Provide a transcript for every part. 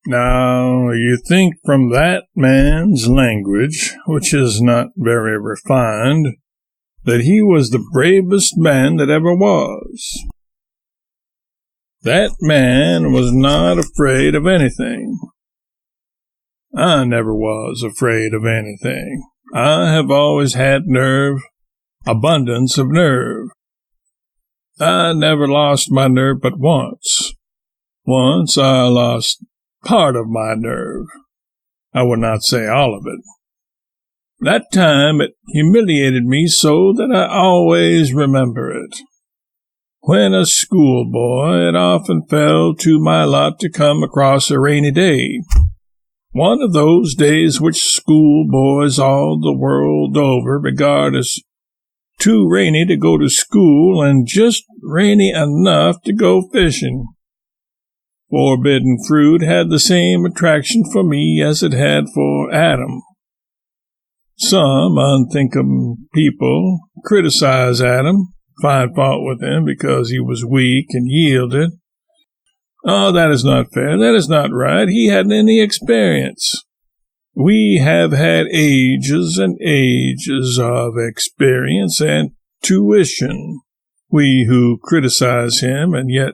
Now, you think from that man's language, which is not very refined, that he was the bravest man that ever was. That man was not afraid of anything. I never was afraid of anything. I have always had nerve, abundance of nerve. I never lost my nerve but once. Once I lost part of my nerve. I would not say all of it. That time it humiliated me so that I always remember it. When a schoolboy, it often fell to my lot to come across a rainy day. One of those days which schoolboys all the world over regard as too rainy to go to school and just rainy enough to go fishing. Forbidden fruit had the same attraction for me as it had for Adam. Some unthinking people criticize Adam, find fault with him because he was weak and yielded. Oh, that is not fair. That is not right. He hadn't any experience. We have had ages and ages of experience and tuition. We who criticize him and yet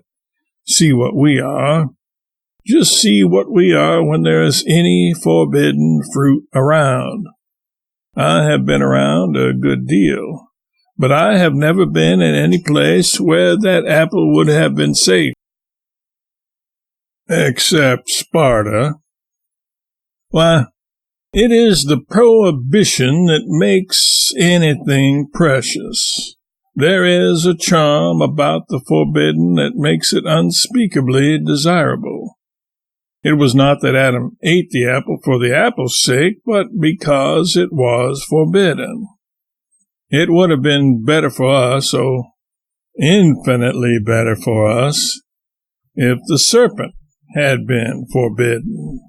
see what we are. Just see what we are when there is any forbidden fruit around. I have been around a good deal, but I have never been in any place where that apple would have been safe. Except Sparta. Why, it is the prohibition that makes anything precious. There is a charm about the forbidden that makes it unspeakably desirable. It was not that Adam ate the apple for the apple's sake, but because it was forbidden. It would have been better for us, oh, infinitely better for us, if the serpent had been forbidden.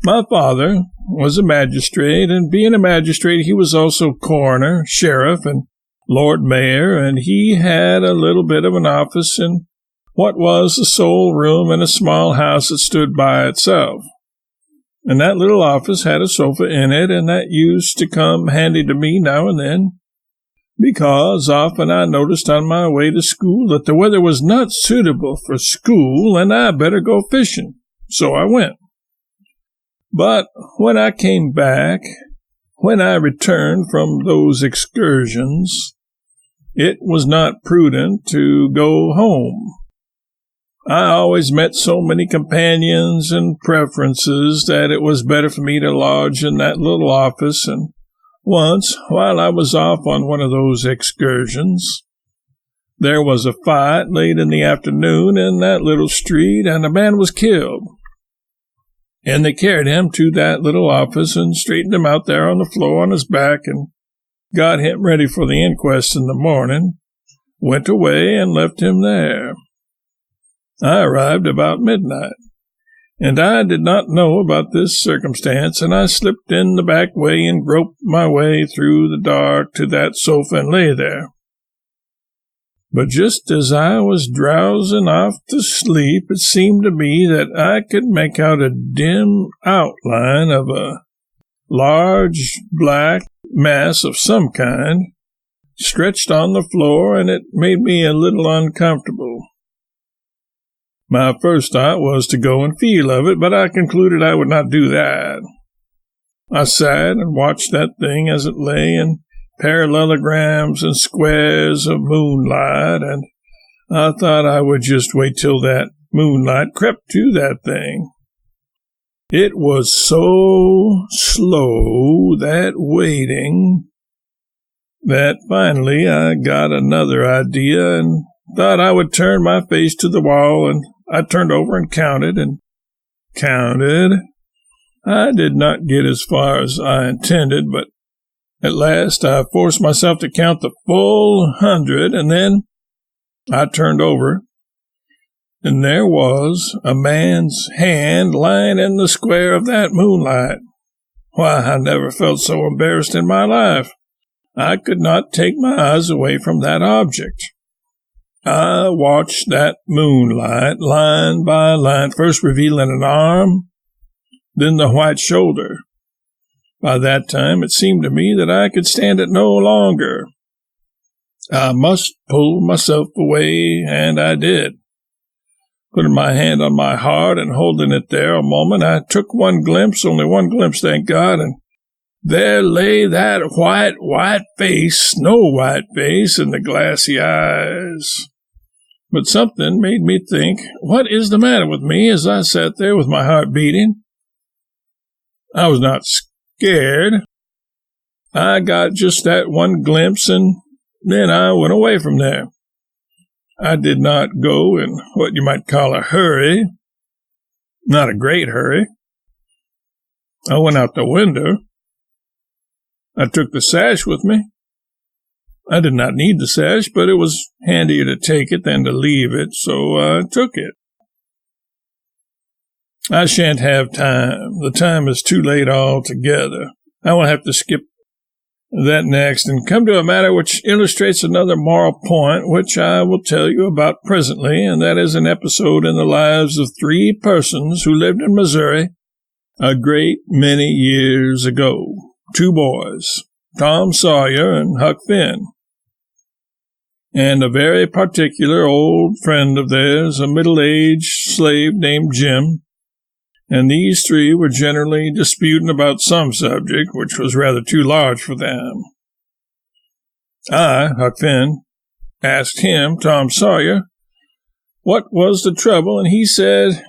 My father was a magistrate, and being a magistrate, he was also coroner, sheriff, and Lord Mayor, and he had a little bit of an office in what was the sole room in a small house that stood by itself. And that little office had a sofa in it, and that used to come handy to me now and then, because often I noticed on my way to school that the weather was not suitable for school, and I better go fishing. So I went. But when I came back, when I returned from those excursions, it was not prudent to go home. I always met so many companions and preferences that it was better for me to lodge in that little office, and once, while I was off on one of those excursions, there was a fight late in the afternoon in that little street, and a man was killed. And they carried him to that little office and straightened him out there on the floor on his back and got him ready for the inquest in the morning, went away and left him there. I arrived about midnight, and I did not know about this circumstance, and I slipped in the back way and groped my way through the dark to that sofa and lay there. But just as I was drowsing off to sleep, it seemed to me that I could make out a dim outline of a large black mass of some kind stretched on the floor, and it made me a little uncomfortable. My first thought was to go and feel of it, but I concluded I would not do that. I sat and watched that thing as it lay in parallelograms and squares of moonlight, and I thought I would just wait till that moonlight crept to that thing. It was so slow, that waiting, that finally I got another idea and thought I would turn my face to the wall, and I turned over and counted and counted. I did not get as far as I intended, but at last I forced myself to count the full 100, and then I turned over, and there was a man's hand lying in the square of that moonlight. Why, I never felt so embarrassed in my life. I could not take my eyes away from that object. I watched that moonlight, line by line, first revealing an arm, then the white shoulder. By that time, it seemed to me that I could stand it no longer. I must pull myself away, and I did. Putting my hand on my heart and holding it there a moment, I took one glimpse, only one glimpse, thank God, and there lay that white face, snow-white face, and the glassy eyes. But something made me think, what is the matter with me, as I sat there with my heart beating? I was not scared. I got just that one glimpse, and then I went away from there. I did not go in what you might call a hurry. Not a great hurry. I went out the window. I took the sash with me. I did not need the sash, but it was handier to take it than to leave it, so I took it. I shan't have time. The time is too late altogether. I will have to skip that next and come to a matter which illustrates another moral point, which I will tell you about presently, and that is an episode in the lives of three persons who lived in Missouri a great many years ago. Two boys, Tom Sawyer and Huck Finn, and a very particular old friend of theirs, a middle-aged slave named Jim, and these three were generally disputing about some subject which was rather too large for them. I, Huck Finn, asked him, Tom Sawyer, what was the trouble, and he said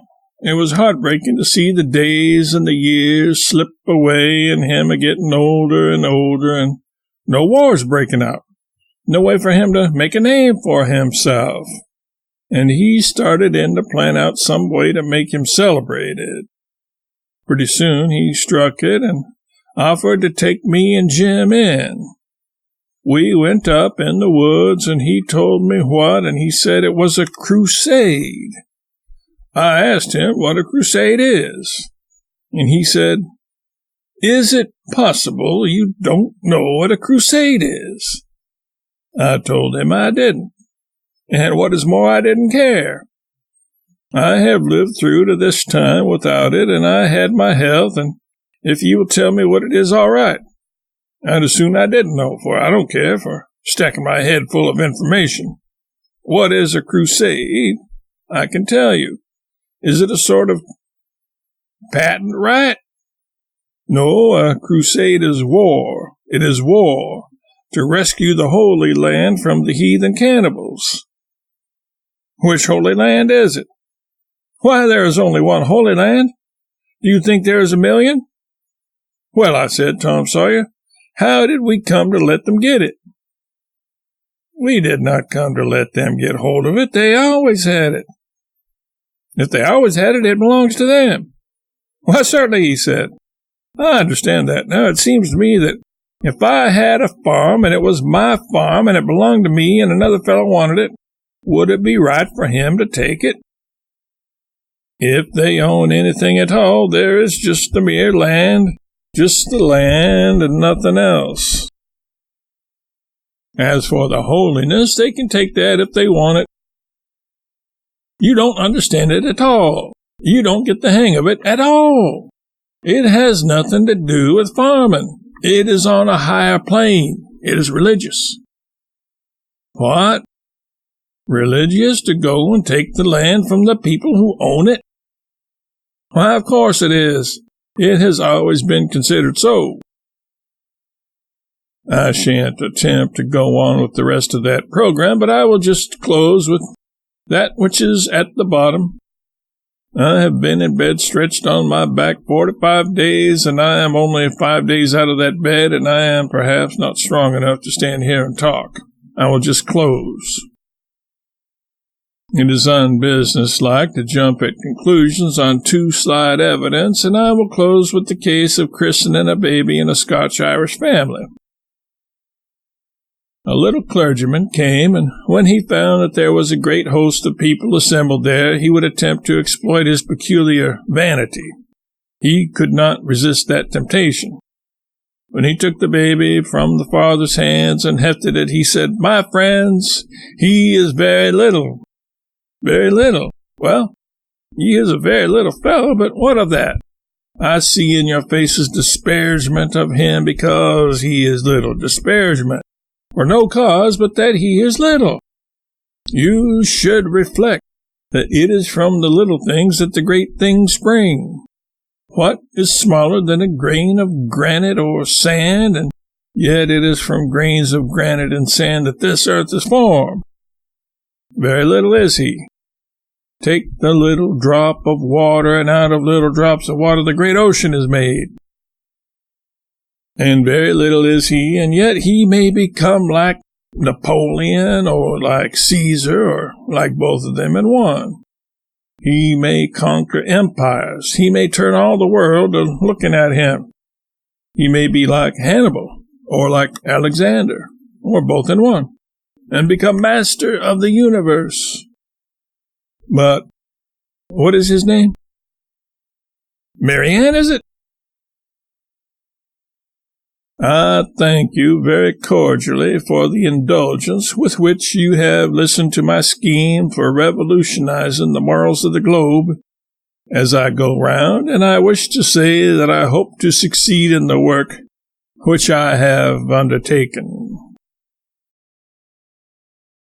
it was heartbreaking to see the days and the years slip away and him a-getting older and older and no wars breaking out, no way for him to make a name for himself. And he started in to plan out some way to make him celebrated. Pretty soon he struck it and offered to take me and Jim in. We went up in the woods, and he told me what, and he said it was a crusade. I asked him what a crusade is, and he said, is it possible you don't know what a crusade is? I told him I didn't, and what is more, I didn't care. I have lived through to this time without it, and I had my health, and if you will tell me what it is, all right. I'd as soon I didn't know, for I don't care for stacking my head full of information. What is a crusade? I can tell you. Is it a sort of patent right? No, a crusade is war. It is war to rescue the Holy Land from the heathen cannibals. Which Holy Land is it? Why, there is only one Holy Land. Do you think there is a million? Well, I said, Tom Sawyer, how did we come to let them get it? We did not come to let them get hold of it. They always had it. If they always had it, it belongs to them. Why, certainly, he said. I understand that. Now, it seems to me that if I had a farm and it was my farm and it belonged to me and another fellow wanted it, would it be right for him to take it? If they own anything at all, there is just the mere land, just the land and nothing else. As for the holiness, they can take that if they want it. You don't understand it at all. You don't get the hang of it at all. It has nothing to do with farming. It is on a higher plane. It is religious. What? Religious to go and take the land from the people who own it? Why, of course it is. It has always been considered so. I shan't attempt to go on with the rest of that program, but I will just close with that which is at the bottom. I have been in bed stretched on my back 45 days, and I am only 5 days out of that bed, and I am perhaps not strong enough to stand here and talk. I will just close. It is unbusinesslike to jump at conclusions on too slight evidence, and I will close with the case of christening a baby in a Scotch-Irish family. A little clergyman came, and when he found that there was a great host of people assembled there, he would attempt to exploit his peculiar vanity. He could not resist that temptation. When he took the baby from the father's hands and hefted it, he said, "My friends, he is very little." Very little. Well, he is a very little fellow, but what of that? I see in your faces disparagement of him because he is little. Disparagement for no cause but that he is little. You should reflect that it is from the little things that the great things spring. What is smaller than a grain of granite or sand, and yet it is from grains of granite and sand that this earth is formed. Very little is he. Take the little drop of water, and out of little drops of water the great ocean is made. And very little is he, and yet he may become like Napoleon, or like Caesar, or like both of them in one. He may conquer empires. He may turn all the world to looking at him. He may be like Hannibal, or like Alexander, or both in one, and become master of the universe. But what is his name? Marianne, is it? I thank you very cordially for the indulgence with which you have listened to my scheme for revolutionizing the morals of the globe as I go round, and I wish to say that I hope to succeed in the work which I have undertaken.